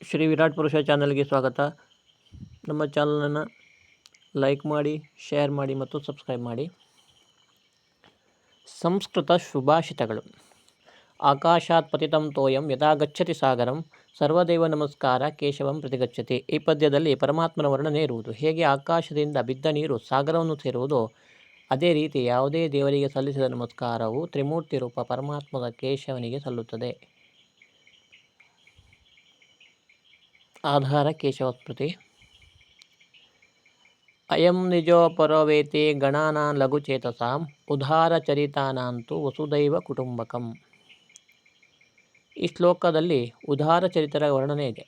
ಶ್ರೀ ವಿರಾಟ್ ಪುರುಷ ಚಾನಲ್ಗೆ ಸ್ವಾಗತ. ನಮ್ಮ ಚಾನಲನ್ನು ಲೈಕ್ ಮಾಡಿ, ಶೇರ್ ಮಾಡಿ ಮತ್ತು ಸಬ್ಸ್ಕ್ರೈಬ್ ಮಾಡಿ. ಸಂಸ್ಕೃತ ಶುಭಾಷಿತಗಳು. ಆಕಾಶಾತ್ ಪತಿತಂ ತೋಯಂ ಯಥಾ ಗಚ್ಚತಿ ಸಾಗರಂ ಸರ್ವದೇವ ನಮಸ್ಕಾರ ಕೇಶವಂ ಪ್ರತಿಗಚ್ಚತಿ. ಈ ಪದ್ಯದಲ್ಲಿ ಪರಮಾತ್ಮನ ವರ್ಣನೆ ಇರುವುದು. ಹೇಗೆ ಆಕಾಶದಿಂದ ಬಿದ್ದ ನೀರು ಸಾಗರವನ್ನು ಸೇರುವುದೋ ಅದೇ ರೀತಿ ಯಾವುದೇ ದೇವರಿಗೆ ಸಲ್ಲಿಸಿದ ನಮಸ್ಕಾರವು ತ್ರಿಮೂರ್ತಿ ರೂಪ ಪರಮಾತ್ಮದ ಕೇಶವನಿಗೆ ಸಲ್ಲುತ್ತದೆ. ಆಧಾರ ಕೇಶವ ಸ್ಮೃತಿ. ಅಯಂ ನಿಜೋಪರವೇತಿ ಗಣಾನಾಂ ಲಘುಚೇತಸಾಂ ಉದಾರಚರಿತಾನಾಂತು ವಸುದೈವ ಕುಟುಂಬಕಂ. ಈ ಶ್ಲೋಕದಲ್ಲಿ ಉದಾರ ಚರಿತರ ವರ್ಣನೆ ಇದೆ.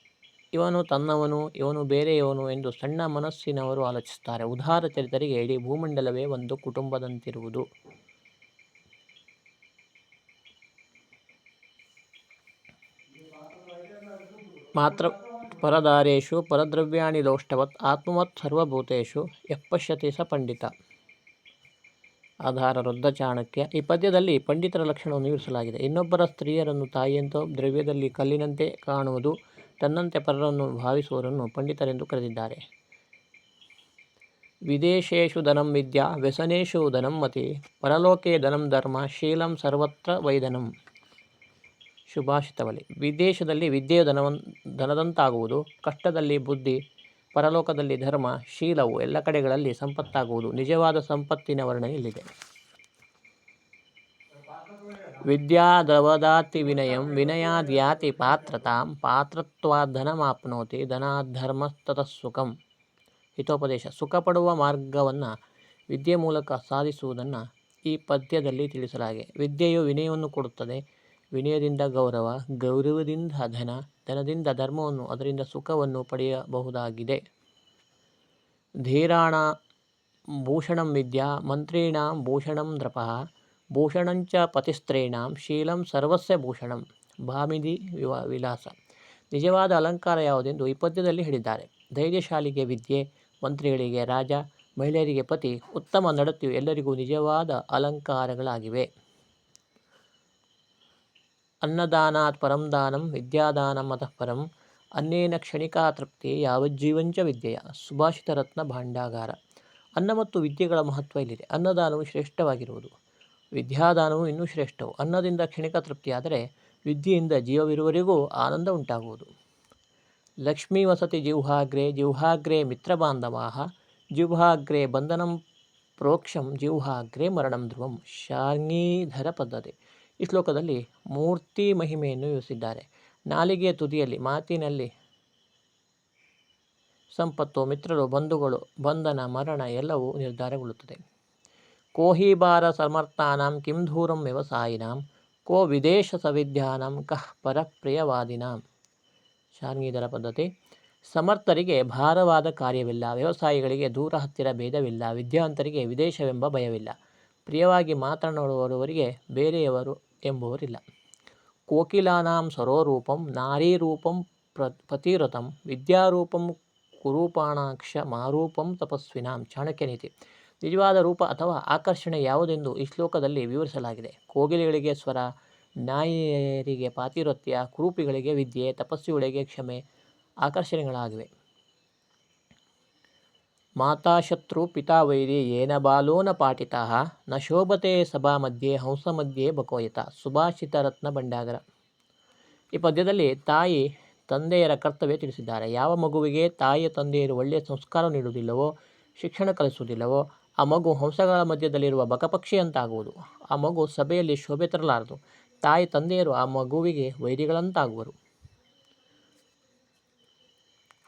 ಇವನು ತನ್ನವನು, ಇವನು ಬೇರೆಯವನು ಎಂದು ಸಣ್ಣ ಮನಸ್ಸಿನವರು ಆಲೋಚಿಸುತ್ತಾರೆ. ಉದಾರ ಚರಿತರಿಗೆ ಇಡೀ ಭೂಮಂಡಲವೇ ಒಂದು ಕುಟುಂಬದಂತಿರುವುದು. ಮಾತ್ರ ಪರದಾರೇಶು ಪರದ್ರವ್ಯಾಣಿ ಲೋಷ್ಟವತ್ ಆತ್ಮವತ್ ಸರ್ವಭೂತೇಶು ಯಃ ಪಶ್ಯತಿ ಸ ಪಂಡಿತ. ಆಧಾರ ವೃದ್ಧ ಚಾಣಕ್ಯ. ಈ ಪದ್ಯದಲ್ಲಿ ಪಂಡಿತರ ಲಕ್ಷಣವನ್ನು ವಿವರಿಸಲಾಗಿದೆ. ಇನ್ನೊಬ್ಬರ ಸ್ತ್ರೀಯರನ್ನು ತಾಯಿಯಂತೋ ದ್ರವ್ಯದಲ್ಲಿ ಕಲ್ಲಿನಂತೆ ಕಾಣುವುದು, ತನ್ನಂತೆ ಪರರನ್ನು ಭಾವಿಸುವವರನ್ನು ಪಂಡಿತರೆಂದು ಕರೆದಿದ್ದಾರೆ. ವಿದೇಶೇಷು ಧನಂ ವಿದ್ಯಾ ವ್ಯಸನೇಷು ಧನಂ ಮತಿ ಪರಲೋಕೆ ಧನಂ ಧರ್ಮ ಶೀಲಂ ಸರ್ವತ್ರ ವೈಧನಂ. ಶುಭಾಷಿತವಲಿ. ವಿದೇಶದಲ್ಲಿ ವಿದ್ಯೆಯು ಧನದಂತಾಗುವುದು, ಕಷ್ಟದಲ್ಲಿ ಬುದ್ಧಿ, ಪರಲೋಕದಲ್ಲಿ ಧರ್ಮ, ಶೀಲವು ಎಲ್ಲ ಕಡೆಗಳಲ್ಲಿ ಸಂಪತ್ತಾಗುವುದು. ನಿಜವಾದ ಸಂಪತ್ತಿನ ವರ್ಣನೆ ಇಲ್ಲಿದೆ. ವಿದ್ಯಾದವದಾತಿ ವಿನಯಂ ವಿನಯಾದ್ಯಾತಿ ಪಾತ್ರತಾಂ ಪಾತ್ರತ್ವಾದ್ ಧನಮಾಪ್ನೋತಿ ಧನಾದ್ ಧರ್ಮಸ್ತತಃ ಸುಖಂ. ಹಿತೋಪದೇಶ. ಸುಖಪಡುವ ಮಾರ್ಗವನ್ನು ವಿದ್ಯೆ ಮೂಲಕ ಸಾಧಿಸುವುದನ್ನು ಈ ಪದ್ಯದಲ್ಲಿ ತಿಳಿಸಲಾಗಿದೆ. ವಿದ್ಯೆಯು ವಿನಯವನ್ನು ಕೊಡುತ್ತದೆ, ವಿನಯದಿಂದ ಗೌರವ, ಗೌರವದಿಂದ ಧನ, ಧನದಿಂದ ಧರ್ಮವನ್ನು, ಅದರಿಂದ ಸುಖವನ್ನು ಪಡೆಯಬಹುದಾಗಿದೆ. ಧೀರಾಣ ಭೂಷಣಂ ವಿದ್ಯಾ ಮಂತ್ರೀಣಾಂ ಭೂಷಣಂ ನೃಪಃ ಭೂಷಣಂಚ ಪತಿಸ್ತ್ರೀಣಾಂ ಶೀಲಂ ಸರ್ವಸ್ಯ ಭೂಷಣಂ. ಭಾಮಿನಿ ವಿಲಾಸ. ನಿಜವಾದ ಅಲಂಕಾರ ಯಾವುದೆಂದು ಈ ಪದ್ಯದಲ್ಲಿ ಹೇಳಿದ್ದಾರೆ. ಧೈರ್ಯಶಾಲಿಗೆ ವಿದ್ಯೆ, ಮಂತ್ರಿಗಳಿಗೆ ರಾಜ, ಮಹಿಳೆಯರಿಗೆ ಪತಿ, ಉತ್ತಮ ನಡತೆಯು ಎಲ್ಲರಿಗೂ ನಿಜವಾದ ಅಲಂಕಾರಗಳಾಗಿವೆ. ಅನ್ನದಾನಾತ್ ಪರಂ ದಾನಂ ವಿದ್ಯಾದಾನಂ ಅತಃ ಪರಂ ಅನ್ನೇನ ಕ್ಷಣಿಕಾ ತೃಪ್ತಿ ಯಾವಜ್ಜೀವಂಚ ವಿದ್ಯೆಯ. ಸುಭಾಷಿತ ರತ್ನ ಭಾಂಡಾಗಾರ. ಅನ್ನ ಮತ್ತು ವಿದ್ಯೆಗಳ ಮಹತ್ವ ಇಲ್ಲಿದೆ. ಅನ್ನದಾನವು ಶ್ರೇಷ್ಠವಾಗಿರುವುದು, ವಿದ್ಯಾದಾನವು ಇನ್ನೂ ಶ್ರೇಷ್ಠವು. ಅನ್ನದಿಂದ ಕ್ಷಣಿಕ ತೃಪ್ತಿಯಾದರೆ ವಿದ್ಯೆಯಿಂದ ಜೀವವಿರುವವರೆಗೂ ಆನಂದ ಉಂಟಾಗುವುದು. ಲಕ್ಷ್ಮೀ ವಸತಿ ಜಿಹ್ವಾಗ್ರೆ ಜಿಹ್ವಾಗ್ರೆ ಮಿತ್ರಬಾಂಧವಾಃ ಜಿಹ್ವಾಗ್ರೆ ಬಂಧನಂ ಪ್ರೋಕ್ಷಂ ಜಿಹ್ವಾಗ್ರೆ ಮರಣಂ ಧ್ರುವಂ. ಶಾರ್ಂಗೀಧರ ಪದ್ಧತಿ. ಈ ಶ್ಲೋಕದಲ್ಲಿ ಮೂರ್ತಿ ಮಹಿಮೆಯನ್ನು ವಿವರಿಸಿದ್ದಾರೆ. ನಾಲಿಗೆಯ ತುದಿಯಲ್ಲಿ, ಮಾತಿನಲ್ಲಿ ಸಂಪತ್ತು, ಮಿತ್ರರು, ಬಂಧುಗಳು, ಬಂಧನ, ಮರಣ ಎಲ್ಲವೂ ನಿರ್ಧಾರಗೊಳ್ಳುತ್ತದೆ. ಕೋ ಹಿ ಭಾರ ಸಮರ್ಥಾನಾಂ ಕಿಂ ದೂರಂ ವ್ಯವಸಾಯಿನಾಂ ಕೋ ವಿದೇಶ ಸವಿದ್ಯಾನಾಂ ಕಃ ಪರಪ್ರಿಯವಾದಿನಾಂ. ಶಾರ್ಂಗೀಧರ ಪದ್ಧತಿ. ಸಮರ್ಥರಿಗೆ ಭಾರವಾದ ಕಾರ್ಯವಿಲ್ಲ, ವ್ಯವಸಾಯಿಗಳಿಗೆ ದೂರ ಹತ್ತಿರ ಭೇದವಿಲ್ಲ, ವಿದ್ಯಾವಂತರಿಗೆ ವಿದೇಶವೆಂಬ ಭಯವಿಲ್ಲ, ಪ್ರಿಯವಾಗಿ ಮಾತನಾಡುವವರಿಗೆ ಬೇರೆಯವರು ಎಂಬುವರಿಲ್ಲ. ಕೋಕಿಲಾನಾಂ ಸರೋರೂಪಂ ನಾರೀರೂಪಂ ಪತಿವ್ರತಂ ವಿದ್ಯಾರೂಪಂ ಕುರೂಪಾಣಾಕ್ಷ ಮಾರೂಪಂ ತಪಸ್ವಿನಾಂ. ಚಾಣಕ್ಯ ನೀತಿ. ನಿಜವಾದ ರೂಪ ಅಥವಾ ಆಕರ್ಷಣೆ ಯಾವುದೆಂದು ಈ ಶ್ಲೋಕದಲ್ಲಿ ವಿವರಿಸಲಾಗಿದೆ. ಕೋಗಿಲೆಗಳಿಗೆ ಸ್ವರ, ನಾರಿಯರಿಗೆ ಪಾತಿವ್ರತ್ಯ, ಕುರೂಪಿಗಳಿಗೆ ವಿದ್ಯೆ, ತಪಸ್ವಿಗಳಿಗೆ ಕ್ಷಮೆ ಆಕರ್ಷಣೆಗಳಾಗಿವೆ. ಮಾತಾ ಶತ್ರು ಪಿತಾ ವೈರಿ ಯೇನ ಬಾಲೋ ನ ಪಾಟಿತಃ ನ ಶೋಭತೆ ಸಭಾ ಮಧ್ಯೆ ಹಂಸ ಮಧ್ಯೆ ಬಕೋಯತ. ಸುಭಾಷಿತ ರತ್ನ ಭಂಡಾಗರ. ಈ ಪದ್ಯದಲ್ಲಿ ತಾಯಿ ತಂದೆಯರ ಕರ್ತವ್ಯ ತಿಳಿಸಿದ್ದಾರೆ. ಯಾವ ಮಗುವಿಗೆ ತಾಯಿಯ ತಂದೆಯರು ಒಳ್ಳೆಯ ಸಂಸ್ಕಾರ ನೀಡುವುದಿಲ್ಲವೋ, ಶಿಕ್ಷಣ ಕಲಿಸುವುದಿಲ್ಲವೋ ಆ ಮಗು ಹಂಸಗಳ ಮಧ್ಯದಲ್ಲಿರುವ ಬಕಪಕ್ಷಿಯಂತಾಗುವುದು. ಆ ಮಗು ಸಭೆಯಲ್ಲಿ ಶೋಭೆ ತರಲಾರದು. ತಾಯಿ ತಂದೆಯರು ಆ ಮಗುವಿಗೆ ವೈರಿಗಳಂತಾಗುವರು.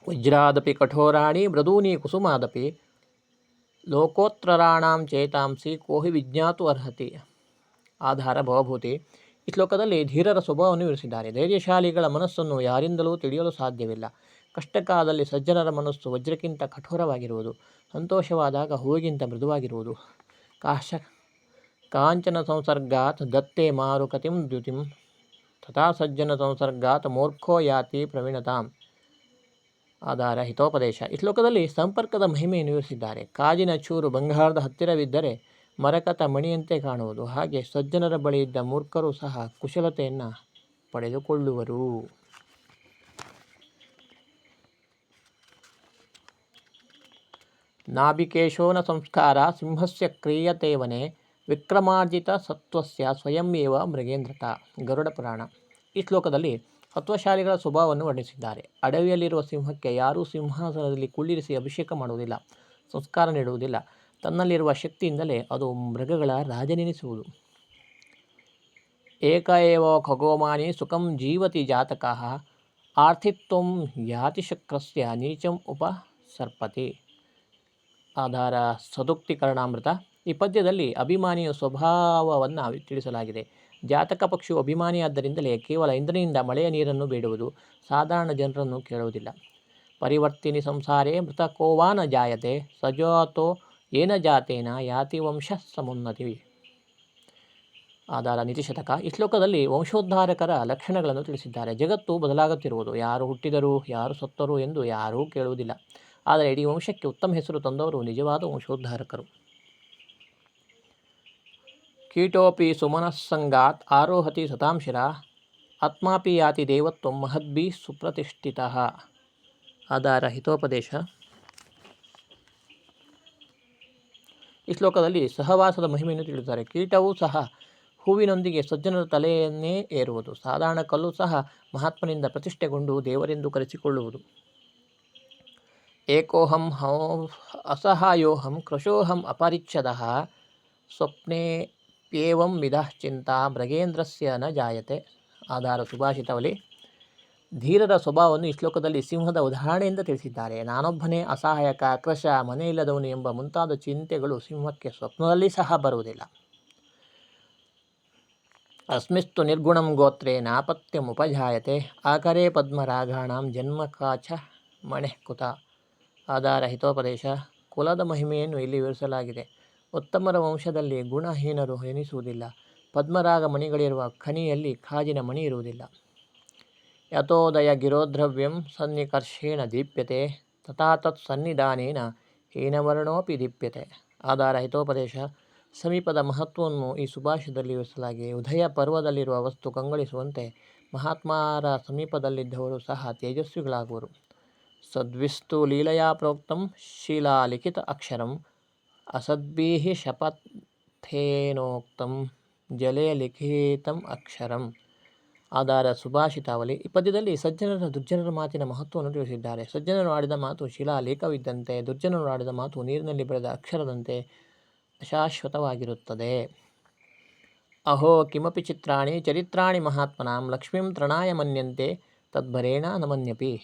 ವಜ್ರಾದಪಿ ಕಠೋರಾಣಿ ಮೃದೂನಿ ಕುಸುಮಾದಪಿ ಲೋಕೋತ್ತರಾಣಾಂ ಚೇತಾಂಸಿ ಕೋಹಿ ವಿಜ್ಞಾತು ಅರ್ಹತಿ. ಆಧಾರ ಭವಭೂತಿ. ಈ ಶ್ಲೋಕದಲ್ಲಿ ಧೀರರ ಸ್ವಭಾವವನ್ನು ವಿವರಿಸಿದ್ದಾರೆ. ಧೈರ್ಯಶಾಲಿಗಳ ಮನಸ್ಸನ್ನು ಯಾರಿಂದಲೂ ತಿಳಿಯಲು ಸಾಧ್ಯವಿಲ್ಲ. ಕಷ್ಟಕಾಲದಲ್ಲಿ ಸಜ್ಜನರ ಮನಸ್ಸು ವಜ್ರಕ್ಕಿಂತ ಕಠೋರವಾಗಿರುವುದು, ಸಂತೋಷವಾದಾಗ ಹೂವಿಗಿಂತ ಮೃದುವಾಗಿರುವುದು. ಕಾಂಚನ ಸಂಸರ್ಗಾತ್ ದತ್ತೇ ಮಾರುಕತಿಂ ದ್ಯುತಿಂ ತಥಾ ಸಜ್ಜನ ಸಂಸರ್ಗಾತ್ ಮೂರ್ಖೋ ಯಾತಿ ಪ್ರವೀಣತಾಂ. ಆಧಾರ ಹಿತೋಪದೇಶ. ಈ ಶ್ಲೋಕದಲ್ಲಿ ಸಂಪರ್ಕದ ಮಹಿಮೆಯನ್ನು ವಿವರಿಸಿದ್ದಾರೆ. ಕಾಜಿನ ಚೂರು ಬಂಗಾರದ ಹತ್ತಿರವಿದ್ದರೆ ಮರಕತ ಮಣಿಯಂತೆ ಕಾಣುವುದು. ಹಾಗೆ ಸಜ್ಜನರ ಬಳಿ ಇದ್ದ ಮೂರ್ಖರು ಸಹ ಕುಶಲತೆಯನ್ನು ಪಡೆದುಕೊಳ್ಳುವರು. ನಾಭಿಕೇಶೋ ನ ಸಂಸ್ಕಾರ ಸಿಂಹಸ್ಯ ಕ್ರಿಯತೆ ವನೆ ವಿಕ್ರಮಾರ್ಜಿತ ಸತ್ವಸ್ಯ ಸ್ವಯಂ ಏವ ಮೃಗೇಂದ್ರತ. ಗರುಡ ಪುರಾಣ. ಈ ಶ್ಲೋಕದಲ್ಲಿ ಸತ್ವಶಾಲಿಗಳ ಸ್ವಭಾವವನ್ನು ವರ್ಣಿಸಿದ್ದಾರೆ. ಅಡವಿಯಲ್ಲಿರುವ ಸಿಂಹಕ್ಕೆ ಯಾರೂ ಸಿಂಹಾಸನದಲ್ಲಿ ಕುಳ್ಳಿರಿಸಿ ಅಭಿಷೇಕ ಮಾಡುವುದಿಲ್ಲ, ಸಂಸ್ಕಾರ ನೀಡುವುದಿಲ್ಲ. ತನ್ನಲ್ಲಿರುವ ಶಕ್ತಿಯಿಂದಲೇ ಅದು ಮೃಗಗಳ ರಾಜನೆನಿಸುವುದು. ಏಕ ಏವ ಖಗೋಮಾನಿ ಸುಖಂ ಜೀವತಿ ಜಾತಕಃ ಆರ್ಥಿತ್ವಂ ಯಾತಿ ಶಕ್ರಸ್ಯ ನೀಚಂ ಉಪಸರ್ಪತಿ. ಆಧಾರ ಸದುಕ್ತೀಕರಣಾಮೃತ. ಈ ಪದ್ಯದಲ್ಲಿ ಅಭಿಮಾನಿಯ ಸ್ವಭಾವವನ್ನು ತಿಳಿಸಲಾಗಿದೆ. ಜಾತಕ ಪಕ್ಷಿಯು ಅಭಿಮಾನಿಯಾದ್ದರಿಂದಲೇ ಕೇವಲ ಇಂದ್ರನಿಂದ ಮಳೆಯ ನೀರನ್ನು ಬೇಡುವುದು, ಸಾಧಾರಣ ಜನರನ್ನು ಕೇಳುವುದಿಲ್ಲ. ಪರಿವರ್ತಿನಿ ಸಂಸಾರೇ ಮೃತಕೋವಾ ನ ಜಾಯತೆ ಸಜಾತೋ ಏನ ಜಾತೇನ ಯಾತಿ ವಂಶ ಸಮುನ್ನತಿ. ಆಧಾರ ನೀತಿಶತಕ. ಈ ಶ್ಲೋಕದಲ್ಲಿ ವಂಶೋದ್ಧಾರಕರ ಲಕ್ಷಣಗಳನ್ನು ತಿಳಿಸಿದ್ದಾರೆ. ಜಗತ್ತು ಬದಲಾಗುತ್ತಿರುವುದು, ಯಾರು ಹುಟ್ಟಿದರು ಯಾರು ಸತ್ತರು ಎಂದು ಯಾರೂ ಕೇಳುವುದಿಲ್ಲ. ಆದರೆ ಇಡೀ ವಂಶಕ್ಕೆ ಉತ್ತಮ ಹೆಸರು ತಂದವರು ನಿಜವಾದ ವಂಶೋದ್ಧಾರಕರು. ಕೀಟೋಪಿ ಸುಮನಸ್ಸಂಗಾತ್ ಆರೋಹತಿ ಸತಾಂಶಿರ ಆತ್ಮಾಪಿ ಯಾತಿ ದೇವತ್ವಂ ಮಹದ್ಭಿ ಸುಪ್ರತಿಷ್ಠಿತಃ. ಆಧಾರ ಹಿತೋಪದೇಶ. ಈ ಶ್ಲೋಕದಲ್ಲಿ ಸಹವಾಸದ ಮಹಿಮೆಯನ್ನು ತಿಳಿಸುತ್ತಾರೆ. ಕೀಟವೂ ಸಹ ಹೂವಿನೊಂದಿಗೆ ಸಜ್ಜನರ ತಲೆಯನ್ನೇ ಏರುವುದು. ಸಾಧಾರಣ ಕಲ್ಲು ಸಹ ಮಹಾತ್ಮನಿಂದ ಪ್ರತಿಷ್ಠೆಗೊಂಡು ದೇವರೆಂದು ಕರೆಸಿಕೊಳ್ಳುವುದು. ಏಕೋಹಂ ಅಸಹಾಯೋಹಂ ಕೃಶೋಹಂ ಅಪರಿಚ್ಛದಃ ಸ್ವಪ್ನೇಪ್ಯೇವಂ ವಿಧಃ ಚಿಂತಾ ಮೃಗೇಂದ್ರಸ್ಯ ನ ಜಾಯತೆ. ಆಧಾರ ಸುಭಾಷಿತವಲಿ. ಧೀರರ ಸ್ವಭಾವವನ್ನು ಈ ಶ್ಲೋಕದಲ್ಲಿ ಸಿಂಹದ ಉದಾಹರಣೆಯಿಂದ ತಿಳಿಸಿದ್ದಾರೆ. ನಾನೊಬ್ಬನೇ ಅಸಹಾಯಕ, ಕೃಶ, ಮನೆಯಿಲ್ಲದವನು ಎಂಬ ಮುಂತಾದ ಚಿಂತೆಗಳು ಸಿಂಹಕ್ಕೆ ಸ್ವಪ್ನದಲ್ಲಿ ಸಹ ಬರುವುದಿಲ್ಲ. ಅಸ್ಮಿಸ್ತು ನಿರ್ಗುಣಂ ಗೋತ್ರೇ ನಾಪತ್ಯಂ ಉಪಜಾಯತೆ ಆಕರೇ ಪದ್ಮರಾಗಾಣಾಂ ಜನ್ಮ ಕಾಚ ಮಣೆಃಕುತ. ಆಧಾರ ಹಿತೋಪದೇಶ. ಕುಲದ ಮಹಿಮೆಯನ್ನು ಇಲ್ಲಿ ವಿವರಿಸಲಾಗಿದೆ. ಉತ್ತಮರ ವಂಶದಲ್ಲಿ ಗುಣಹೀನರು ಎನಿಸುವುದಿಲ್ಲ. ಪದ್ಮರಾಗ ಮಣಿಗಳಿರುವ ಖನಿಯಲ್ಲಿ ಕಾಜಿನ ಮಣಿ ಇರುವುದಿಲ್ಲ. ಯಥೋದಯ ಗಿರೋದ್ರವ್ಯಂ ಸನ್ನಿಕರ್ಷೇಣ ದೀಪ್ಯತೆ ತಥಾ ತತ್ ಸನ್ನಿಧಾನೇನ ಹೀನವರ್ಣೋಪಿ ದೀಪ್ಯತೆ. ಆಧಾರ ಹಿತೋಪದೇಶ. ಸಮೀಪದ ಮಹತ್ವವನ್ನು ಈ ಸುಭಾಷಿತದಲ್ಲಿ ವಿವರಿಸಲಾಗಿದೆ. ಉದಯ ಪರ್ವದಲ್ಲಿರುವ ವಸ್ತು ಕಂಗೊಳಿಸುವಂತೆ ಮಹಾತ್ಮರ ಸಮೀಪದಲ್ಲಿದ್ದವರು ಸಹ ತೇಜಸ್ವಿಗಳಾಗುವರು. ಸದ್ವಿಸ್ತು ಲೀಲಯಾ ಪ್ರೋಕ್ತಂ ಶಿಲಾಲಿಖಿತ ಅಕ್ಷರಂ ಅಸದ್ಭಿಃ ಶಪಥೇನೋಕ್ತಂ ಜಲೇ ಲಿಖಿತಂ ಅಕ್ಷರಂ. ಆಧಾರ ಸುಭಾಷಿತಾವಲಿ. ಈ ಪದ್ಯದಲ್ಲಿ ಸಜ್ಜನರ ದುರ್ಜನರ ಮಾತಿನ ಮಹತ್ವವನ್ನು ತಿಳಿಸಿದ್ದಾರೆ. ಸಜ್ಜನರು ಆಡಿದ ಮಾತು ಶಿಲಾ ಲೇಖವಿದ್ದಂತೆ, ದುರ್ಜನರು ಆಡಿದ ಮಾತು ನೀರಿನಲ್ಲಿ ಬೆಳೆದ ಅಕ್ಷರದಂತೆ ಅಶಾಶ್ವತವಾಗಿರುತ್ತದೆ. ಅಹೋ ಕಿಮಪಿ ಚಿತ್ರಾಣಿ ಚರಿತ್ರಾಣಿ ಮಹಾತ್ಮನಾಂ ಲಕ್ಷ್ಮೀಂ ತೃಣಾಯ ಮನ್ಯಂತೆ ತದ್ಭರೇಣ ನಮನ್ಯಪಿ.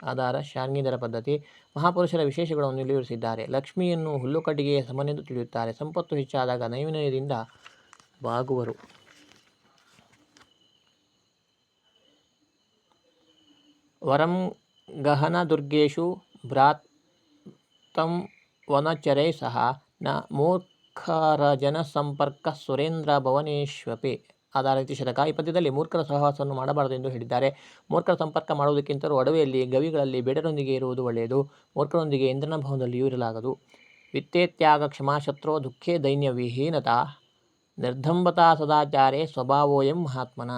ಆಧಾರ ಶಾರ್ಂಗೀಧರ ಪದ್ಧತಿ. ಮಹಾಪುರುಷರ ವಿಶೇಷಗಳನ್ನು ಇಲ್ಲಿ ವಿವರಿಸಿದ್ದಾರೆ. ಲಕ್ಷ್ಮಿಯನ್ನು ಹುಲ್ಲುಕಡ್ಡಿಗೆಯ ಸಮನೆಂದು ತಿಳಿಯುತ್ತಾರೆ. ಸಂಪತ್ತು ಹೆಚ್ಚಾದಾಗ ನೈವೇದ್ಯದಿಂದ ಬಾಗುವರು. ವರಂ ಗಹನ ದುರ್ಗೇಶು ಭ್ರಾತಂ ವನಚರೈ ಸಹ ನ ಮೂರ್ಖರಜನ ಸಂಪರ್ಕ ಸುರೇಂದ್ರ ಭವನೇಶ್ವಪಿ. ಆಧಾರ ನೀತಿಶತಕ. ಈ ಪದ್ಯದಲ್ಲಿ ಮೂರ್ಖರ ಸಹವಾಸವನ್ನು ಮಾಡಬಾರದು ಎಂದು ಹೇಳಿದ್ದಾರೆ. ಮೂರ್ಖರ ಸಂಪರ್ಕ ಮಾಡುವುದಕ್ಕಿಂತಲೂ ಅಡವಿಯಲ್ಲಿ ಗವಿಗಳಲ್ಲಿ ಬೇಡರೊಂದಿಗೆ ಇರುವುದು ಒಳ್ಳೆಯದು. ಮೂರ್ಖರೊಂದಿಗೆ ಇಂದ್ರನ ಭವನದಲ್ಲಿಯೂ ಇರಲಾಗದು. ವಿತ್ತೇತ್ಯಾಗ ಕ್ಷಮಾ ಶತ್ರೋ ದುಃಖೇ ದೈನ್ಯ ವಿಹೀನತಾ ನಿರ್ಧಂಬತಾ ಸದಾಚಾರೇ ಸ್ವಭಾವೋಯಂ ಮಹಾತ್ಮನ.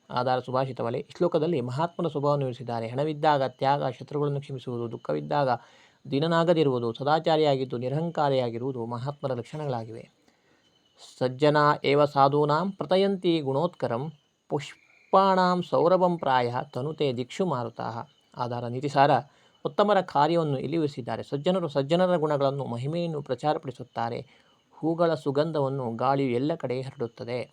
ಆಧಾರ ಸುಭಾಷಿತವಲಿ. ಈ ಶ್ಲೋಕದಲ್ಲಿ ಮಹಾತ್ಮನ ಸ್ವಭಾವವನ್ನು ವಿವರಿಸಿದ್ದಾರೆ. ಹಣವಿದ್ದಾಗ ತ್ಯಾಗ, ಶತ್ರುಗಳನ್ನು ಕ್ಷಮಿಸುವುದು, ದುಃಖವಿದ್ದಾಗ ದೀನನಾಗದಿರುವುದು, ಸದಾಚಾರಿಯಾಗಿದ್ದು ನಿರಹಂಕಾರಿಯಾಗಿರುವುದು ಮಹಾತ್ಮರ ಲಕ್ಷಣಗಳಾಗಿವೆ. ಸಜ್ಜನ ಏವ ಸಾಧೂನಾಂ ಪ್ರತಯಂತಿ ಗುಣೋತ್ಕರಂ ಪುಷ್ಪಾಣಾಂ ಸೌರಭಂ ಪ್ರಾಯ ತನುತೆ ದಿಕ್ಷು ಮಾರುತಃ. ಆಧಾರ ನೀತಿಸಾರ. ಉತ್ತಮರ ಕಾರ್ಯವನ್ನು ಇಲ್ಲಿ ವಿವರಿಸಿದ್ದಾರೆ. ಸಜ್ಜನರು ಸಜ್ಜನರ ಗುಣಗಳನ್ನು ಮಹಿಮೆಯನ್ನು ಪ್ರಚಾರಪಡಿಸುತ್ತಾರೆ. ಹೂಗಳ ಸುಗಂಧವನ್ನು ಗಾಳಿಯು ಎಲ್ಲ ಕಡೆ ಹರಡುತ್ತದೆ.